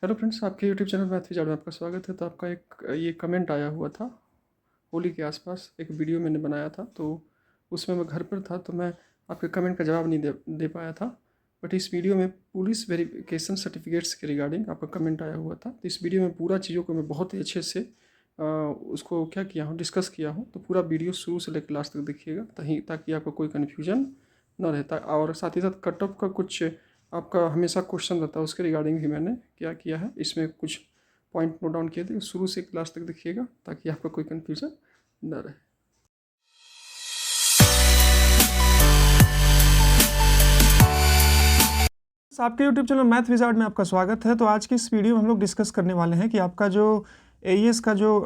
Hello friends, आपके YouTube channel math wizard में आपका स्वागत है। तो आपका एक ये कमेंट आया हुआ था होली के आसपास, एक वीडियो मैंने बनाया था। तो उसमें मैं घर पर था, तो मैं आपके कमेंट का जवाब नहीं दे पाया था। बट इस वीडियो में पुलिस वेरिफिकेशन सर्टिफिकेट्स के रिगार्डिंग आपका कमेंट आया हुआ था। तो इस वीडियो में पूरा चीज़ों को मैं बहुत ही अच्छे से उसको क्या किया हूँ, डिस्कस किया हूँ। तो पूरा वीडियो शुरू से लेकर लास्ट तक देखिएगा, ताकि आपको कोई कन्फ्यूजन न रहता। और साथ ही साथ कट ऑफ का कुछ आपका हमेशा क्वेश्चन रहता है, उसके रिगार्डिंग भी मैंने क्या किया है, इसमें कुछ पॉइंट नोट डाउन किए थे। शुरू से क्लास तक देखिएगा ताकि आपका कोई कन्फ्यूज़न न रहे। आपके YouTube चैनल मैथ विज़ार्ड में आपका स्वागत है। तो आज की इस वीडियो में हम लोग डिस्कस करने वाले हैं कि आपका जो AES का जो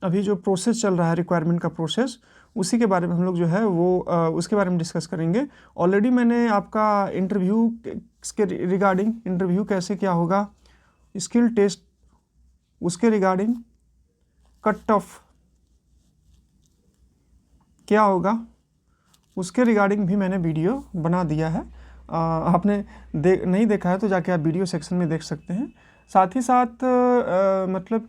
अभी जो प्रोसेस चल रहा है, रिक्वायरमेंट का प्रोसेस, उसी के बारे में हम लोग जो है वो उसके बारे में डिस्कस करेंगे। ऑलरेडी मैंने आपका इंटरव्यू के रिगार्डिंग, इंटरव्यू कैसे क्या होगा, स्किल टेस्ट उसके रिगार्डिंग, कट ऑफ क्या होगा उसके रिगार्डिंग भी मैंने वीडियो बना दिया है। आपने नहीं देखा है तो जाके आप वीडियो सेक्शन में देख सकते हैं। साथ ही साथ मतलब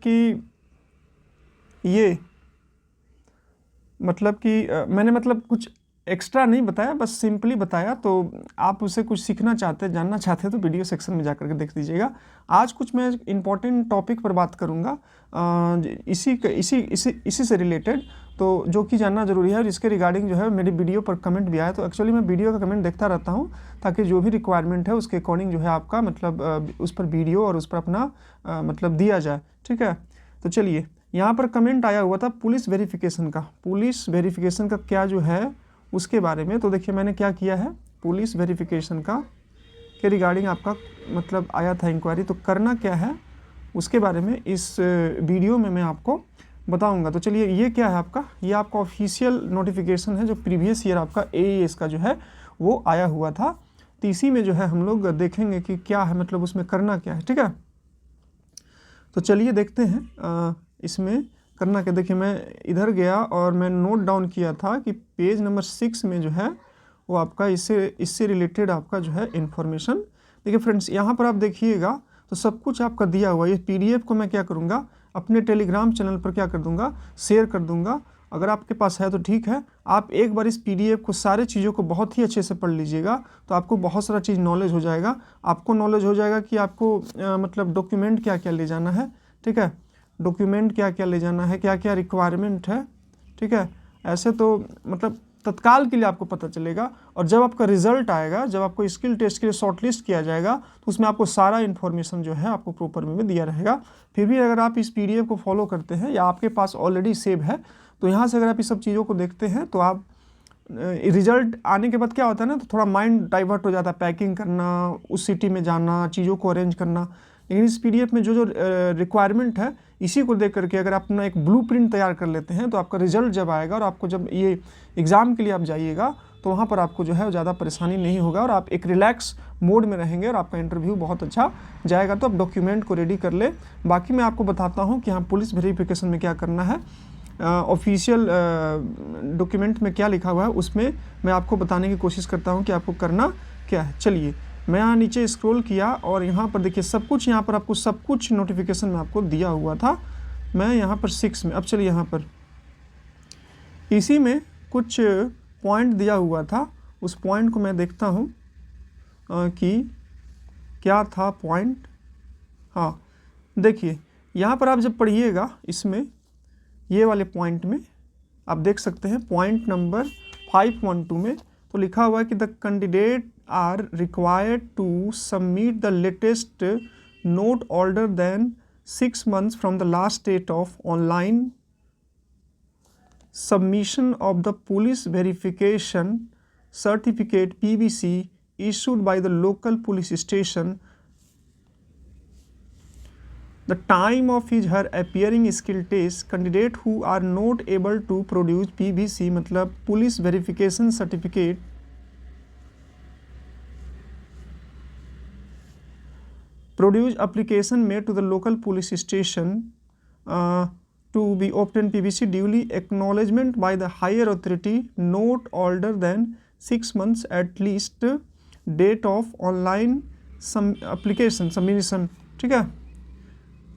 कि मैंने मतलब कुछ एक्स्ट्रा नहीं बताया, बस सिंपली बताया। तो आप उसे कुछ सीखना चाहते, जानना चाहते हैं तो वीडियो सेक्शन में जाकर के देख लीजिएगा। आज कुछ मैं इम्पॉर्टेंट टॉपिक पर बात करूँगा इसी से रिलेटेड, तो जो कि जानना ज़रूरी है। और इसके रिगार्डिंग जो है मेरी वीडियो पर कमेंट भी आया, तो एक्चुअली मैं वीडियो का कमेंट देखता रहता हूँ ताकि जो भी रिक्वायरमेंट है उसके अकॉर्डिंग जो है आपका मतलब उस पर वीडियो और उस पर अपना मतलब दिया जाए। ठीक है, तो चलिए, यहाँ पर कमेंट आया हुआ था पुलिस वेरिफिकेशन का क्या जो है उसके बारे में। तो देखिए मैंने क्या किया है, पुलिस वेरिफिकेशन का के रिगार्डिंग आपका मतलब आया था इंक्वायरी। तो करना क्या है उसके बारे में इस वीडियो में मैं आपको बताऊंगा। तो चलिए, ये क्या है आपका, ये आपका ऑफिशियल नोटिफिकेशन है जो प्रीवियस ईयर आपका AES का जो है वो आया हुआ था। तो इसी में जो है हम लोग देखेंगे कि क्या है, मतलब उसमें करना क्या है। ठीक है, तो चलिए देखते हैं इसमें करना क्या। देखिए मैं इधर गया और मैं नोट डाउन किया था कि पेज नंबर 6 में जो है वो आपका इससे रिलेटेड आपका जो है इन्फॉर्मेशन। देखिए फ्रेंड्स, यहाँ पर आप देखिएगा तो सब कुछ आपका दिया हुआ है। ये PDF को मैं क्या करूँगा, अपने टेलीग्राम चैनल पर क्या कर दूँगा, शेयर कर दूँगा। अगर आपके पास है तो ठीक है, आप एक बार इस PDF को सारे चीज़ों को बहुत ही अच्छे से पढ़ लीजिएगा तो आपको बहुत सारा चीज़ नॉलेज हो जाएगा। आपको नॉलेज हो जाएगा कि आपको मतलब डॉक्यूमेंट क्या क्या ले जाना है। ठीक है, डॉक्यूमेंट क्या क्या ले जाना है, क्या क्या रिक्वायरमेंट है। ठीक है, ऐसे तो मतलब तत्काल के लिए आपको पता चलेगा। और जब आपका रिजल्ट आएगा, जब आपको स्किल टेस्ट के लिए शॉर्टलिस्ट किया जाएगा, तो उसमें आपको सारा इन्फॉर्मेशन जो है आपको प्रॉपर में दिया रहेगा। फिर भी अगर आप इस PDF को फॉलो करते हैं या आपके पास ऑलरेडी सेव है, तो यहाँ से अगर आप इस सब चीज़ों को देखते हैं तो आप रिजल्ट आने के बाद क्या होता है ना, तो थोड़ा माइंड डाइवर्ट हो जाता है, पैकिंग करना, उस सिटी में जाना, चीज़ों को अरेंज करना। लेकिन इस PDF में जो रिक्वायरमेंट है, इसी को देख करके अगर आप अपना एक ब्लूप्रिंट तैयार कर लेते हैं, तो आपका रिजल्ट जब आएगा और आपको जब ये एग्ज़ाम के लिए आप जाइएगा, तो वहाँ पर आपको जो है ज़्यादा परेशानी नहीं होगा और आप एक रिलैक्स मोड में रहेंगे और आपका इंटरव्यू बहुत अच्छा जाएगा। तो आप डॉक्यूमेंट को रेडी कर ले। बाकी मैं आपको बताता हूँ कि हाँ, पुलिस वेरिफिकेशन में क्या करना है, ऑफिशियल डॉक्यूमेंट में क्या लिखा हुआ है, उसमें मैं आपको बताने की कोशिश करता हूँ कि आपको करना क्या है। चलिए, मैं यहाँ नीचे स्क्रॉल किया और यहाँ पर देखिए सब कुछ, यहाँ पर आपको सब कुछ नोटिफिकेशन में आपको दिया हुआ था। मैं यहाँ पर 6 में, अब चलिए यहाँ पर इसी में कुछ पॉइंट दिया हुआ था, उस पॉइंट को मैं देखता हूँ कि क्या था पॉइंट। हाँ देखिए, यहाँ पर आप जब पढ़िएगा, इसमें ये वाले पॉइंट में आप देख सकते हैं, पॉइंट नंबर 512 में तो लिखा हुआ है कि the candidate are required to submit the latest not older than 6 months from the last date of online submission of the police verification certificate PVC issued by the local police station. The time of his her appearing skill test, candidate who are not able to produce PVC मतलब police verification certificate produce application made to the local police station to be obtained PVC duly acknowledgement by the higher authority not older than 6 months at least date of online application submission। ठीक है,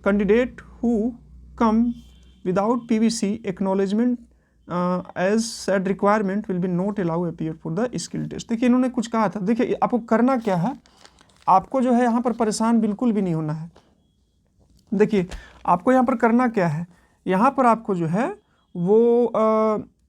candidate who come without PVC acknowledgement as said requirement will be not allow appear for the skill test. देखिए इन्होंने कुछ कहा था, देखिए आपको करना क्या है, आपको जो है यहाँ पर परेशान बिल्कुल भी नहीं होना है। देखिए आपको यहाँ पर करना क्या है, यहाँ पर आपको जो है वो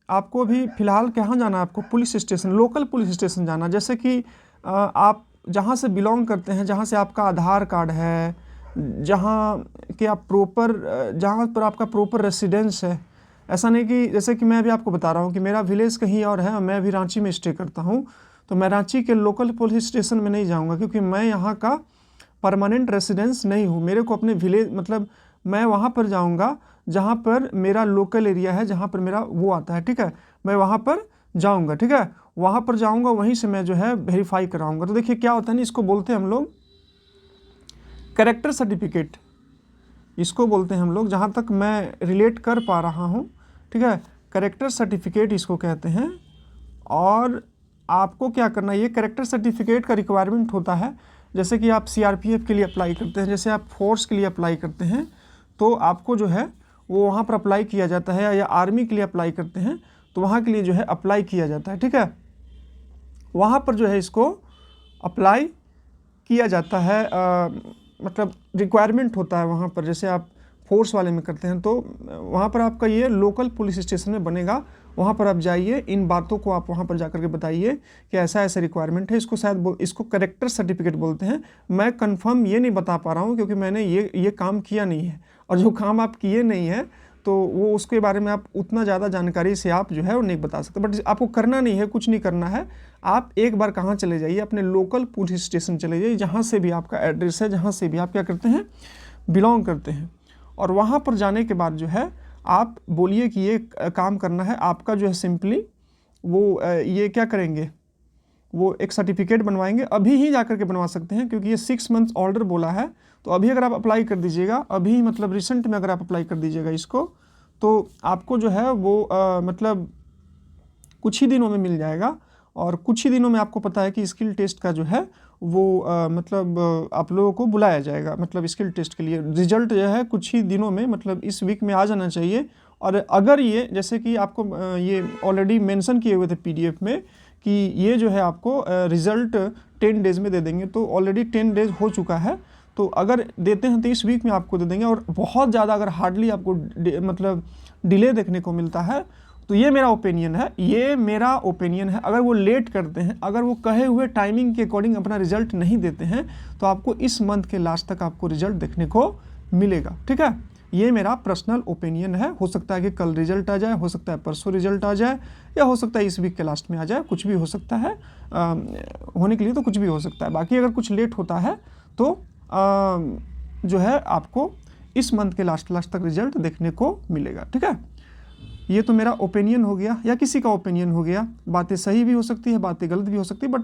आपको भी फ़िलहाल कहाँ जाना है, आपको police station, local police station जाना। जैसे कि आप जहाँ से बिलोंग करते हैं, जहाँ से आपका आधार कार्ड है, जहाँ कि आप प्रॉपर, जहाँ पर आपका प्रॉपर रेसिडेंस है। ऐसा नहीं कि जैसे कि मैं अभी आपको बता रहा हूँ कि मेरा विलेज कहीं और है और मैं अभी रांची में स्टे करता हूँ, तो मैं रांची के लोकल पुलिस स्टेशन में नहीं जाऊँगा क्योंकि मैं यहाँ का परमानेंट रेसिडेंस नहीं हूँ। मेरे को अपने विलेज मतलब मैं वहाँ पर जाऊँगा जहाँ पर मेरा लोकल एरिया है, जहाँ पर मेरा वो आता है, ठीक है, मैं वहाँ पर जाऊँगा, ठीक है, वहाँ पर जाऊँगा, वहीं से मैं जो है वेरीफाई कराऊँगा। तो देखिए क्या होता है ना, इसको बोलते हैं हम लोग कैरेक्टर सर्टिफिकेट, इसको बोलते हैं हम लोग, जहाँ तक मैं रिलेट कर पा रहा हूँ, ठीक है, कैरेक्टर सर्टिफिकेट इसको कहते हैं। और आपको क्या करना है, ये कैरेक्टर सर्टिफिकेट का रिक्वायरमेंट होता है। जैसे कि आप CRPF के लिए अप्लाई करते हैं, जैसे आप फोर्स के लिए अप्लाई करते हैं, तो आपको जो है वो वहाँ पर अप्लाई किया जाता है, या आर्मी के लिए अप्लाई करते हैं तो वहाँ के लिए जो है अप्लाई किया जाता है, ठीक है, वहाँ पर जो है इसको अप्लाई किया जाता है, मतलब रिक्वायरमेंट होता है वहाँ पर। जैसे आप फोर्स वाले में करते हैं तो वहाँ पर आपका ये लोकल पुलिस स्टेशन में बनेगा, वहाँ पर आप जाइए, इन बातों को आप वहाँ पर जाकर के बताइए कि ऐसा ऐसा रिक्वायरमेंट है। इसको शायद इसको कैरेक्टर सर्टिफिकेट बोलते हैं। मैं कंफर्म ये नहीं बता पा रहा हूँ क्योंकि मैंने ये काम किया नहीं है, और जो काम आप किए नहीं है तो वो उसके बारे में आप उतना ज़्यादा जानकारी से आप जो है वो नहीं बता सकते। बट आपको करना नहीं है, कुछ नहीं करना है, आप एक बार कहाँ चले जाइए, अपने लोकल पुलिस स्टेशन चले जाइए, जहाँ से भी आपका एड्रेस है, जहाँ से भी आप क्या करते हैं, बिलोंग करते हैं। और वहाँ पर जाने के बाद जो है आप बोलिए कि ये काम करना है आपका, जो है सिंपली वो ये क्या करेंगे, वो एक सर्टिफिकेट बनवाएंगे। अभी ही जाकर के बनवा सकते हैं क्योंकि ये 6 मंथ्स ऑर्डर बोला है, तो अभी अगर आप अप्लाई कर दीजिएगा, अभी मतलब रिसेंट में अगर आप अप्लाई कर दीजिएगा इसको, तो आपको जो है वो मतलब कुछ ही दिनों में मिल जाएगा। और कुछ ही दिनों में आपको पता है कि स्किल टेस्ट का जो है वो मतलब आप लोगों को बुलाया जाएगा, मतलब स्किल टेस्ट के लिए रिजल्ट जो है कुछ ही दिनों में, मतलब इस वीक में आ जाना चाहिए। और अगर ये जैसे कि आपको ये ऑलरेडी मेंशन किए हुए थे PDF में कि ये जो है आपको रिज़ल्ट 10 डेज़ में दे देंगे, तो ऑलरेडी 10 डेज़ हो चुका है, तो अगर देते हैं तो इस वीक में आपको दे देंगे। और बहुत ज़्यादा अगर हार्डली आपको मतलब डिले देखने को मिलता है, तो ये मेरा ओपिनियन है, ये मेरा ओपिनियन है, अगर वो लेट करते हैं, अगर वो कहे हुए टाइमिंग के अकॉर्डिंग अपना रिजल्ट नहीं देते हैं, तो आपको इस मंथ के लास्ट तक आपको रिजल्ट देखने को मिलेगा, ठीक है। ये मेरा पर्सनल ओपिनियन है। हो सकता है कि कल रिजल्ट आ जाए, हो सकता है परसों रिजल्ट आ जाए, या हो सकता है इस वीक के लास्ट में आ जाए, कुछ भी हो सकता है, होने के लिए तो कुछ भी हो सकता है। बाकी अगर कुछ लेट होता है तो जो है आपको इस मंथ के लास्ट तक रिजल्ट देखने को मिलेगा, ठीक है। ये तो मेरा ओपिनियन हो गया, या किसी का ओपिनियन हो गया। बातें सही भी हो सकती है, बातें गलत भी हो सकती है, बट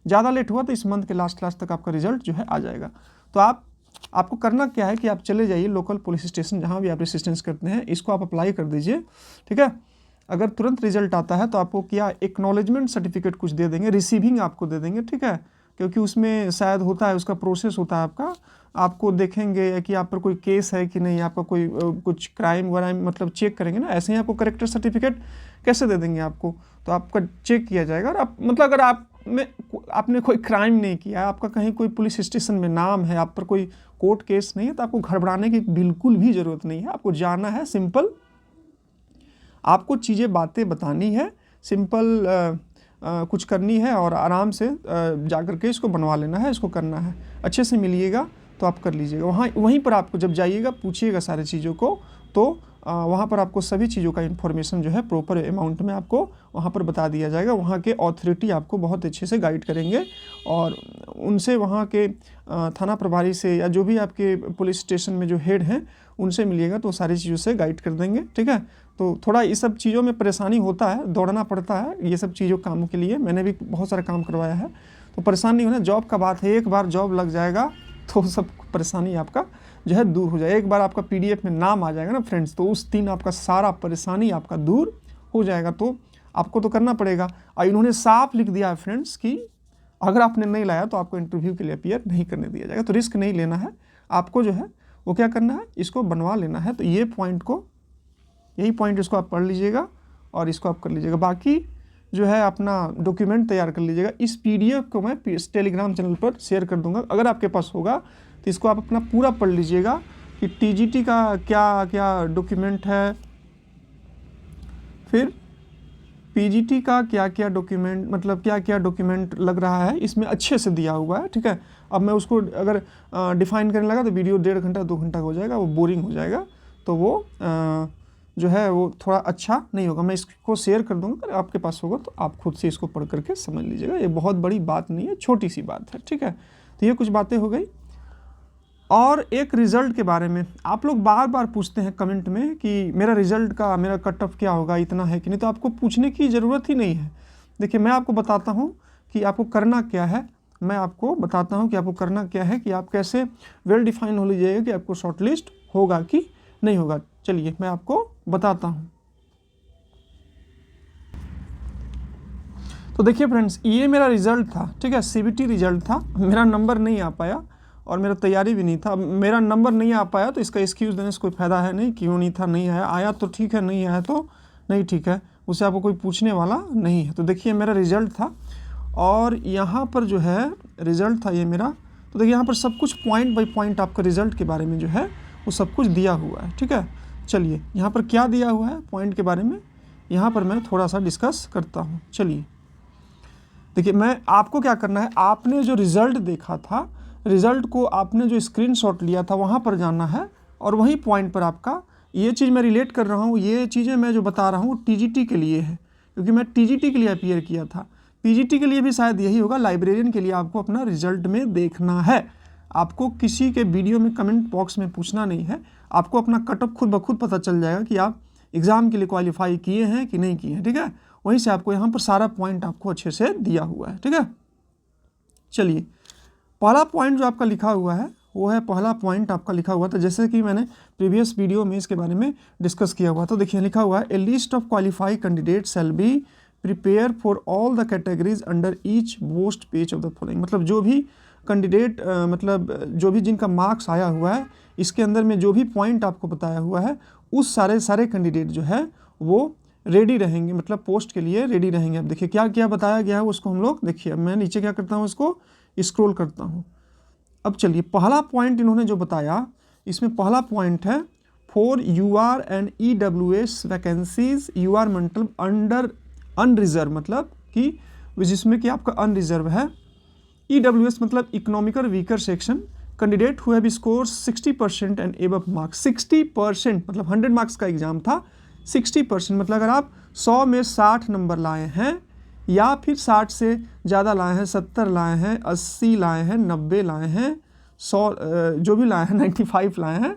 ज़्यादा लेट हुआ तो इस मंथ के लास्ट तक आपका रिजल्ट जो है आ जाएगा। तो आपको करना क्या है कि आप चले जाइए लोकल पुलिस स्टेशन, जहाँ भी आप रेसिस्टेंस करते हैं, इसको आप अप्लाई कर दीजिए, ठीक है। अगर तुरंत रिजल्ट आता है तो आपको क्या एक्नॉलेजमेंट सर्टिफिकेट कुछ दे देंगे, रिसीविंग आपको दे देंगे, ठीक है, क्योंकि उसमें शायद होता है, उसका प्रोसेस होता है आपका, आपको देखेंगे कि आप पर कोई केस है कि नहीं, आपका कोई कुछ क्राइम वराइम मतलब चेक करेंगे ना, ऐसे ही आपको करेक्टर सर्टिफिकेट कैसे दे देंगे आपको, तो आपका चेक किया जाएगा। और आप मतलब अगर आपने कोई क्राइम नहीं किया, आपका कहीं कोई पुलिस स्टेशन में नाम है, आप पर कोई कोर्ट केस नहीं है, तो आपको घबराने की बिल्कुल भी ज़रूरत नहीं है। आपको जाना है, सिंपल आपको चीज़ें बातें बतानी है, सिंपल कुछ करनी है और आराम से जाकर के इसको बनवा लेना है, इसको करना है। अच्छे से मिलिएगा तो आप कर लीजिएगा। वहीं पर आपको जब जाइएगा पूछिएगा सारी चीज़ों को, तो वहाँ पर आपको सभी चीज़ों का इन्फॉर्मेशन जो है प्रॉपर अमाउंट में आपको वहाँ पर बता दिया जाएगा। वहाँ के अथॉरिटी आपको बहुत अच्छे से गाइड करेंगे, और उनसे वहाँ के थाना प्रभारी से या जो भी आपके पुलिस स्टेशन में जो हेड हैं उनसे मिलिएगा तो सारी चीज़ों से गाइड कर देंगे, ठीक है। तो थोड़ा इस सब चीज़ों में परेशानी होता है, दौड़ना पड़ता है ये सब चीज़ों कामों के लिए। मैंने भी बहुत सारा काम करवाया है, तो परेशान नहीं होना। जॉब का बात है, एक बार जॉब लग जाएगा तो सब परेशानी आपका जो है दूर हो जाए। एक बार आपका PDF में नाम आ जाएगा ना फ्रेंड्स, तो उस दिन आपका सारा परेशानी आपका दूर हो जाएगा। तो आपको तो करना पड़ेगा। और इन्होंने साफ लिख दिया है फ्रेंड्स कि अगर आपने नहीं लाया तो आपको इंटरव्यू के लिए अपीयर नहीं करने दिया जाएगा। तो रिस्क नहीं लेना है आपको, जो है वो क्या करना है, इसको बनवा लेना है। तो ये पॉइंट को, यही पॉइंट इसको आप पढ़ लीजिएगा और इसको आप कर लीजिएगा। बाकी जो है अपना डॉक्यूमेंट तैयार कर लीजिएगा। इस PDF को मैं टेलीग्राम चैनल पर शेयर कर दूंगा, अगर आपके पास होगा तो इसको आप अपना पूरा पढ़ लीजिएगा कि TGT का क्या क्या डॉक्यूमेंट है, फिर PGT का क्या क्या डॉक्यूमेंट, मतलब क्या क्या डॉक्यूमेंट लग रहा है, इसमें अच्छे से दिया हुआ है। ठीक है, अब मैं उसको अगर डिफाइन करने लगा तो वीडियो 1.5 घंटा 2 घंटा हो जाएगा, वो बोरिंग हो जाएगा, तो वो जो है वो थोड़ा अच्छा नहीं होगा। मैं इसको शेयर कर दूंगा, अगर आपके पास होगा तो आप खुद से इसको पढ़ करके समझ लीजिएगा। ये बहुत बड़ी बात नहीं है, छोटी सी बात है। ठीक है, तो ये कुछ बातें हो गई। और एक रिज़ल्ट के बारे में आप लोग बार बार पूछते हैं कमेंट में कि मेरा रिज़ल्ट का, मेरा कट ऑफ क्या होगा, इतना है कि नहीं, तो आपको पूछने की ज़रूरत ही नहीं है। देखिए मैं आपको बताता हूँ कि आपको करना क्या है, मैं आपको बताता हूँ कि आपको करना क्या है, कि आप कैसे वेल डिफाइन हो लीजिएगा कि आपको शॉर्ट लिस्ट होगा कि नहीं होगा। चलिए मैं आपको बताता हूँ। तो देखिए फ्रेंड्स, ये मेरा रिज़ल्ट था। ठीक है, CBT रिज़ल्ट था। मेरा नंबर नहीं आ पाया और मेरा तैयारी भी नहीं था। मेरा नंबर नहीं आ पाया तो इसका एक्सक्यूज़ देने से कोई फ़ायदा है नहीं। क्यों नहीं था, नहीं आया, आया तो ठीक है, नहीं आया तो नहीं ठीक है, उससे आपको कोई पूछने वाला नहीं है। तो देखिए मेरा रिज़ल्ट था और यहाँ पर जो है रिज़ल्ट था ये मेरा। तो देखिए यहाँ पर सब कुछ पॉइंट बाय पॉइंट आपका रिज़ल्ट के बारे में जो है वो सब कुछ दिया हुआ है। ठीक है, चलिए यहाँ पर क्या दिया हुआ है पॉइंट के बारे में, यहाँ पर मैं थोड़ा सा डिस्कस करता हूँ। चलिए देखिए, मैं आपको क्या करना है, आपने जो रिज़ल्ट देखा था, रिज़ल्ट को आपने जो स्क्रीनशॉट लिया था वहाँ पर जाना है और वही पॉइंट पर आपका, ये चीज़ मैं रिलेट कर रहा हूँ, ये चीज़ें मैं जो बता रहा हूँ TGT के लिए है, क्योंकि मैं TGT के लिए अपीयर किया था। PGT के लिए भी शायद यही होगा। लाइब्रेरियन के लिए आपको अपना रिज़ल्ट में देखना है, आपको किसी के वीडियो में कमेंट बॉक्स में पूछना नहीं है। आपको अपना कट ऑफ खुद ब खुद पता चल जाएगा कि आप एग्ज़ाम के लिए क्वालिफाई किए हैं कि नहीं किए हैं। ठीक है, वहीं से आपको यहाँ पर सारा पॉइंट आपको अच्छे से दिया हुआ है। ठीक है, चलिए पहला पॉइंट जो आपका लिखा हुआ है वो है, पहला पॉइंट आपका लिखा हुआ था जैसे कि मैंने प्रीवियस वीडियो में इसके बारे में डिस्कस किया हुआ। तो देखिए लिखा हुआ है, a list of qualified candidate shall be prepare for all the categories under each most page of the following. मतलब जो भी कैंडिडेट, मतलब जो भी जिनका मार्क्स आया हुआ है, इसके अंदर में जो भी पॉइंट आपको बताया हुआ है, उस सारे कैंडिडेट जो है वो रेडी रहेंगे, मतलब पोस्ट के लिए रेडी रहेंगे। अब देखिए क्या क्या बताया गया है उसको हम लोग देखिए। अब मैं नीचे क्या करता हूँ, इसको स्क्रॉल करता हूँ। अब चलिए पहला पॉइंट इन्होंने जो बताया, इसमें पहला पॉइंट है for UR and EWS vacancies, UR मतलब अंडर अनरिजर्व, मतलब कि जिसमें कि आपका अनरिजर्व है। EWS मतलब economical weaker section, candidate who have score 60% and above marks. 60% मतलब 100 मार्क्स का एग्जाम था, 60% मतलब अगर आप 100 में 60 नंबर लाए हैं या फिर 60 से ज़्यादा लाए हैं, 70 लाए हैं, 80 लाए हैं, 90 लाए हैं, 100 जो भी लाए हैं, 95 लाए हैं,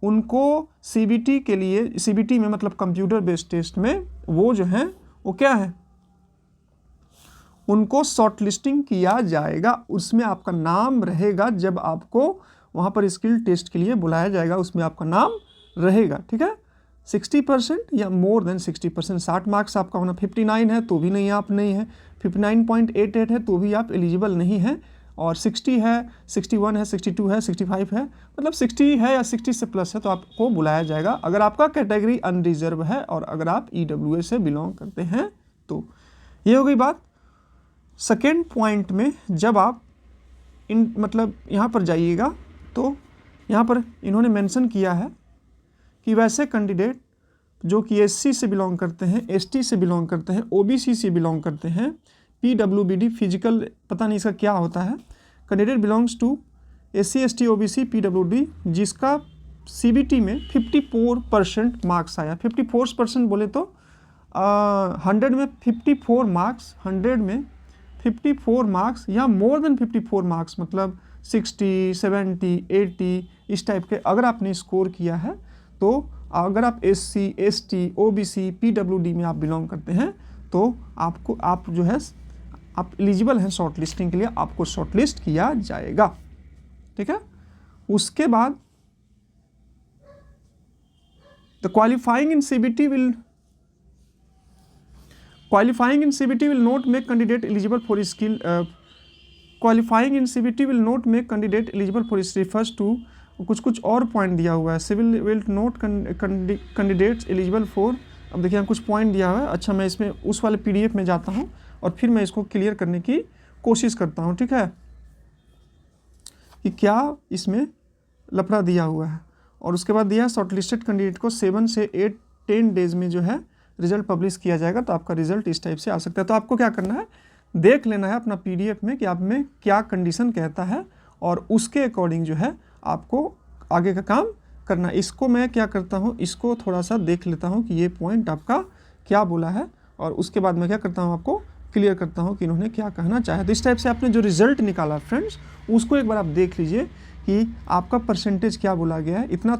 उनको CBT के लिए, CBT में मतलब कंप्यूटर बेस्ड टेस्ट में वो जो है वो क्या है, उनको शॉर्ट लिस्टिंग किया जाएगा। उसमें आपका नाम रहेगा, जब आपको वहाँ पर स्किल टेस्ट के लिए बुलाया जाएगा उसमें आपका नाम रहेगा। ठीक है, 60% या मोर देन 60%। 60 मार्क्स आपका होना, 59 है तो भी नहीं, आप नहीं है, 59.88 है तो भी आप एलिजिबल नहीं है, और 60 है, 61 है, 62 है, 65 है, मतलब 60 है या 60 से प्लस है तो आपको बुलाया जाएगा, अगर आपका कैटेगरी अनरिजर्व है और अगर आप EWS से बिलोंग करते हैं तो। ये हो गई बात। सेकेंड पॉइंट में जब आप मतलब यहाँ पर जाइएगा तो यहाँ पर इन्होंने मेंशन किया है कि वैसे कैंडिडेट जो कि SC से बिलोंग करते हैं, ST से बिलोंग करते हैं, OBC से बिलोंग करते हैं, PWBD फिजिकल पता नहीं इसका क्या होता है, candidate belongs to SC ST OBC PWD जिसका CBT में 54% मार्क्स आया। 54% बोले तो 100 में 54 मार्क्स, 100 में 54 मार्क्स या मोर देन 54 मार्क्स, मतलब 60, 70, 80 इस टाइप के अगर आपने स्कोर किया है, तो अगर आप SC ST OBC PWD में आप बिलोंग करते हैं तो आपको, आप जो है आप एलिजिबल हैं शॉर्ट लिस्टिंग के लिए, आपको शॉर्ट लिस्ट किया जाएगा। ठीक है, उसके बाद the qualifying in CBT will not make candidate eligible for skill qualifying in CBT will not make candidate eligible for refers to कुछ कुछ और पॉइंट दिया हुआ है। Civil will not candidates eligible for, अब देखिए यहाँ कुछ पॉइंट दिया हुआ है। अच्छा, मैं इसमें उस वाले PDF में जाता हूँ और फिर मैं इसको क्लियर करने की कोशिश करता हूँ, ठीक है, कि क्या इसमें लफड़ा दिया हुआ है। और उसके बाद दिया है शॉर्टलिस्टेड कैंडिडेट को 7 से 10 डेज में जो है रिजल्ट पब्लिश किया जाएगा। तो आपका रिजल्ट इस टाइप से आ सकता है। तो आपको क्या करना है, देख लेना है अपना PDF में कि आप में क्या कंडीशन कहता है और उसके अकॉर्डिंग जो है आपको आगे का काम करना। इसको मैं क्या करता हूँ, इसको थोड़ा सा देख लेता हूँ कि ये पॉइंट आपका क्या बोला है और उसके बाद मैं क्या करता हूँ, आपको क्लियर करता हूँ कि इन्होंने क्या कहना चाहा। तो इस टाइप से आपने जो रिजल्ट निकाला फ्रेंड्स, उसको एक बार आप देख लीजिए कि आपका परसेंटेज क्या बोला गया है। इतना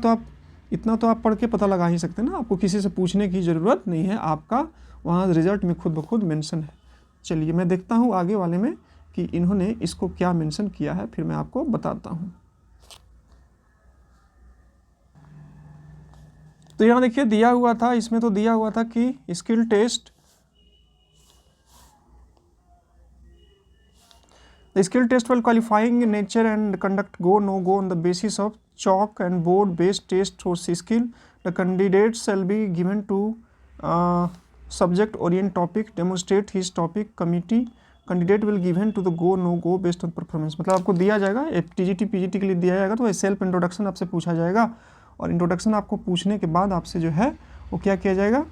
तो आप पढ़ के पता लगा ही सकते हैं ना, आपको किसी से पूछने की ज़रूरत नहीं है, आपका वहाँ रिजल्ट में खुद ब खुद मेंशन है। चलिए मैं देखता हूँ आगे वाले में कि इन्होंने इसको क्या मेंशन किया है, फिर मैं आपको बताता हूँ। तो यहाँ देखिए दिया हुआ था, इसमें तो दिया हुआ था कि skill test, the skill test while qualifying in nature and conduct go no go on the basis of chalk and board based test for skill. The candidates shall be given to subject orient topic, demonstrate his topic, committee candidate will given to the go no go based on performance। मतलब आपको दिया जाएगा TGT PGT के लिए दिया जाएगा तो self introduction आपसे पूछा जाएगा और इंट्रोडक्शन आपको पूछने के बाद आपसे जो है वो क्या किया जाएगा,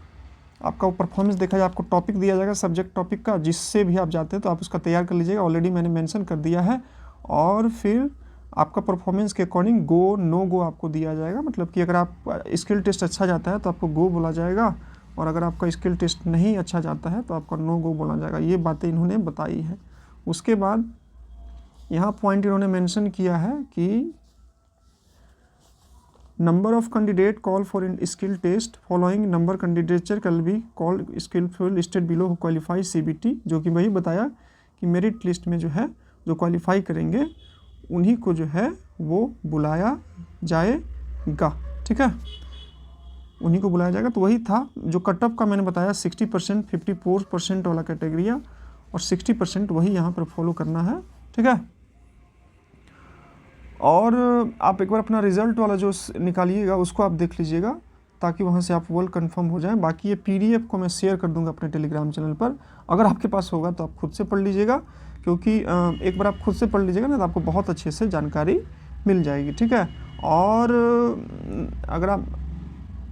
आपका वो परफॉर्मेंस देखा जाए, आपको टॉपिक दिया जाएगा सब्जेक्ट टॉपिक का, जिससे भी आप जाते हैं तो आप उसका तैयार कर लीजिएगा, ऑलरेडी मैंने मेंशन कर दिया है। और फिर आपका परफॉर्मेंस के अकॉर्डिंग गो नो गो आपको दिया जाएगा। मतलब कि अगर आप स्किल टेस्ट अच्छा जाता है तो आपको गो बोला जाएगा और अगर आपका स्किल टेस्ट नहीं अच्छा जाता है तो आपका नो गो बोला जाएगा। ये बातें इन्होंने बताई है। उसके बाद यहाँ पॉइंट इन्होंने मेंशन किया है कि number of candidate call for in skill test following number candidature can be called skillful listed below who qualify CBT, जो कि वही बताया कि मेरिट लिस्ट में जो है जो क्वालिफाई करेंगे उन्हीं को जो है वो बुलाया जाएगा, ठीक है, उन्हीं को बुलाया जाएगा। तो वही था जो कट ऑफ का मैंने बताया 60%, 54% वाला कैटेगरी और 60% वही यहाँ पर फॉलो करना है, ठीक है। और आप एक बार अपना रिज़ल्ट वाला जो निकालिएगा उसको आप देख लीजिएगा ताकि वहाँ से आप वेल कंफर्म हो जाएं। बाकी ये PDF को मैं शेयर कर दूंगा अपने टेलीग्राम चैनल पर, अगर आपके पास होगा तो आप खुद से पढ़ लीजिएगा, क्योंकि एक बार आप खुद से पढ़ लीजिएगा ना तो आपको बहुत अच्छे से जानकारी मिल जाएगी, ठीक है। और अगर आप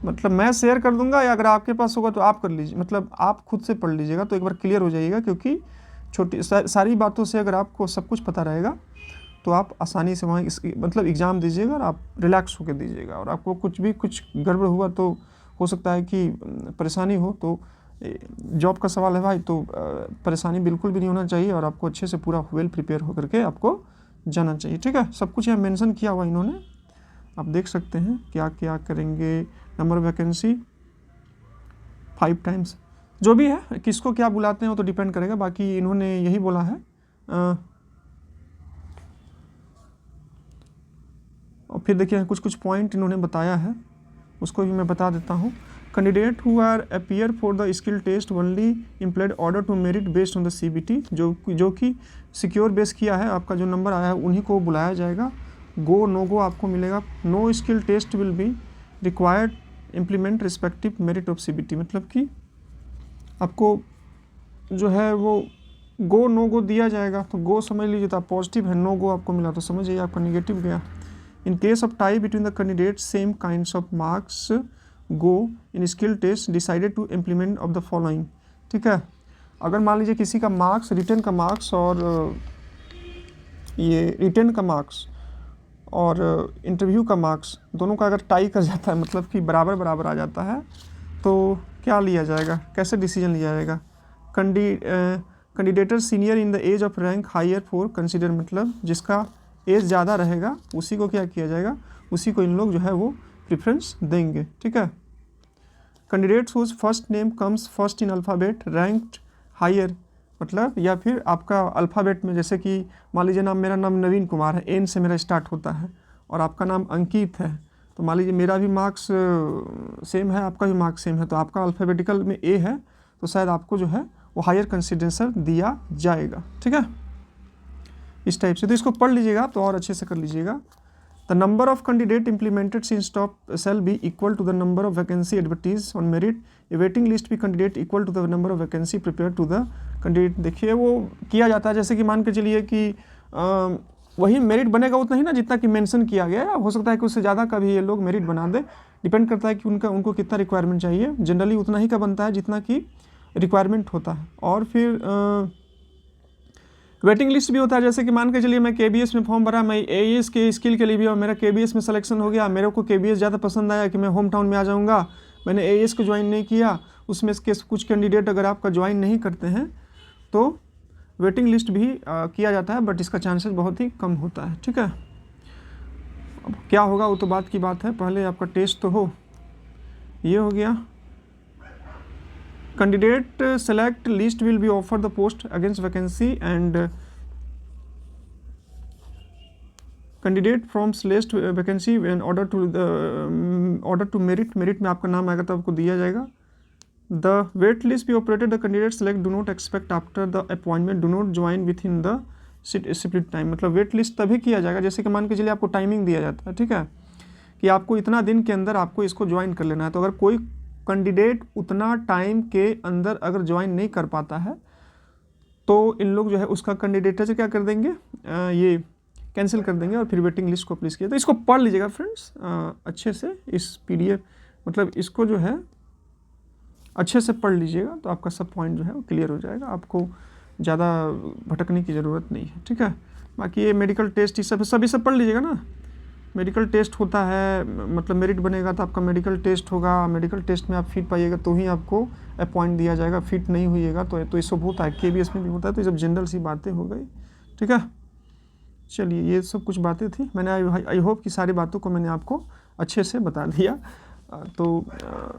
मतलब मैं शेयर कर दूंगा या अगर आपके पास होगा तो आप कर लीजिए, मतलब आप खुद से पढ़ लीजिएगा तो एक बार क्लियर हो जाइएगा, क्योंकि छोटी सारी बातों से अगर आपको सब कुछ पता रहेगा तो आप आसानी से वहाँ मतलब एग्ज़ाम दीजिएगा और आप रिलैक्स होकर दीजिएगा। और आपको कुछ गड़बड़ हुआ तो हो सकता है कि परेशानी हो, तो जॉब का सवाल है भाई, तो परेशानी बिल्कुल भी नहीं होना चाहिए और आपको अच्छे से पूरा वेल प्रिपेयर होकर के आपको जाना चाहिए, ठीक है। सब कुछ यहाँ मेंशन किया हुआ इन्होंने, आप देख सकते हैं क्या क्या करेंगे। नंबर वैकेंसी 5 टाइम्स, जो भी है किसको क्या बुलाते हैं वो तो डिपेंड करेगा, बाकी इन्होंने यही बोला है। और फिर देखिए कुछ पॉइंट इन्होंने बताया है, उसको भी मैं बता देता हूँ। Candidate who are appear for the skill test only implied order to merit based on the CBT, जो कि सिक्योर बेस किया है, आपका जो नंबर आया है उन्हीं को बुलाया जाएगा। गो नो गो आपको मिलेगा। No skill test will be required implement respective merit of CBT, मतलब कि आपको जो है वो गो नो गो दिया जाएगा। तो गो समझ लीजिए तो आप पॉजिटिव है, नो गो आपको मिला तो समझ जाइए आपका निगेटिव गया। In case of tie between the candidates, same kinds of marks go in skill test decided to implement of the following, ठीक है। अगर मान लीजिए किसी का मार्क्स, रिटर्न का मार्क्स और ये रिटर्न का मार्क्स और इंटरव्यू का मार्क्स दोनों का अगर टाई कर जाता है, मतलब कि बराबर बराबर आ जाता है, तो क्या लिया जाएगा, कैसे डिसीजन लिया जाएगा। Candidates senior in the age of rank higher for consider, मतलब जिसका एज ज़्यादा रहेगा उसी को क्या किया जाएगा, उसी को इन लोग जो है वो प्रेफरेंस देंगे, ठीक है। Candidates whose first name comes first in alphabet ranked higher, मतलब या फिर आपका अल्फ़ाबेट में, जैसे कि मान लीजिए मेरा नाम नवीन कुमार है, N से मेरा स्टार्ट होता है और आपका नाम अंकित है, तो मान लीजिए मेरा भी मार्क्स सेम है, आपका भी मार्क्स सेम है, तो आपका अल्फ़ाबेटिकल में A है तो शायद आपको जो है वो हायर कंसिडरेशन दिया जाएगा, ठीक है, इस टाइप से। तो इसको पढ़ लीजिएगा तो और अच्छे से कर लीजिएगा। The number of candidate implemented since top shall be equal to the number of vacancy advertise on merit, a waiting list भी candidate equal to the number of vacancy prepare to the candidate. देखिए वो किया जाता है, जैसे कि मान के चलिए कि वही मेरिट बनेगा उतना ही ना जितना कि मेंशन किया गया है, हो सकता है कि उससे ज़्यादा का भी ये लोग मेरिट बना दे, डिपेंड करता है कि उनको कितना रिक्वायरमेंट चाहिए। जनरली उतना ही का बनता है जितना कि रिक्वायरमेंट होता है। और फिर वेटिंग लिस्ट भी होता है, जैसे कि मान के चलिए मैं KBS में फॉर्म भरा, मैं AES के स्किल के लिए भी और मेरा KBS में सिलेक्शन हो गया, मेरे को KBS ज़्यादा पसंद आया कि मैं होम टाउन में आ जाऊँगा, मैंने AES को ज्वाइन नहीं किया, उसमें के कुछ कैंडिडेट अगर आपका ज्वाइन नहीं करते हैं तो वेटिंग लिस्ट भी किया जाता है, बट इसका चांसेस बहुत ही कम होता है। ठीक है, अब क्या होगा वो तो बात की बात है, पहले आपका टेस्ट तो हो। ये हो गया, candidate select list will be offer the post against vacancy and candidate from list vacancy and order to merit में आपका नाम आएगा तो आपको दिया जाएगा। The wait list be operated, the candidate select do not expect after the appointment, do not join within the split time. मतलब wait list तभी किया जाएगा जैसे कि मान के चलिए आपको टाइमिंग दिया जाता है, ठीक है, कि आपको इतना दिन के अंदर आपको इसको ज्वाइन कर लेना है। तो अगर कोई कैंडिडेट उतना टाइम के अंदर अगर ज्वाइन नहीं कर पाता है तो इन लोग जो है उसका कैंडिडेटर क्या कर देंगे, ये कैंसिल कर देंगे और फिर वेटिंग लिस्ट को प्लेस किया। तो इसको पढ़ लीजिएगा फ्रेंड्स अच्छे से, इस PDF मतलब इसको जो है अच्छे से पढ़ लीजिएगा तो आपका सब पॉइंट जो है वो क्लियर हो जाएगा, आपको ज़्यादा भटकने की ज़रूरत नहीं है। ठीक है, बाकी ये मेडिकल टेस्ट ये सब पढ़ लीजिएगा ना। मेडिकल टेस्ट होता है, मतलब मेरिट बनेगा तो आपका मेडिकल टेस्ट होगा, मेडिकल टेस्ट में आप फिट पाइएगा तो ही आपको अपॉइंट दिया जाएगा, फिट नहीं हुईएगा तो ये सब होता है, KBS में भी होता है। तो ये सब जनरल सी बातें हो गई। ठीक है, चलिए ये सब कुछ बातें थी, मैंने आई होप कि सारी बातों को मैंने आपको अच्छे से बता दिया। तो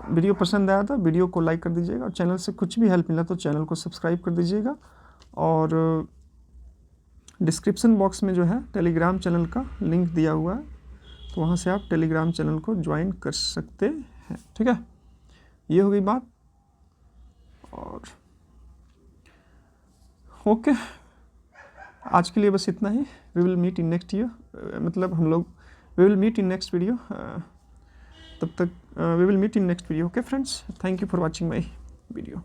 वीडियो पसंद आया था वीडियो को लाइक कर दीजिएगा, और चैनल से कुछ भी हेल्प मिला तो चैनल को सब्सक्राइब कर दीजिएगा। और डिस्क्रिप्शन बॉक्स में जो है टेलीग्राम चैनल का लिंक दिया हुआ है, तो वहाँ से आप टेलीग्राम चैनल को ज्वाइन कर सकते हैं। ठीक है, ये हो गई बात। और ओके, आज के लिए बस इतना ही। We will meet in next year, मतलब हम लोग we will meet in next video. तब तक we will meet in next video. Okay friends, thank you for watching my video.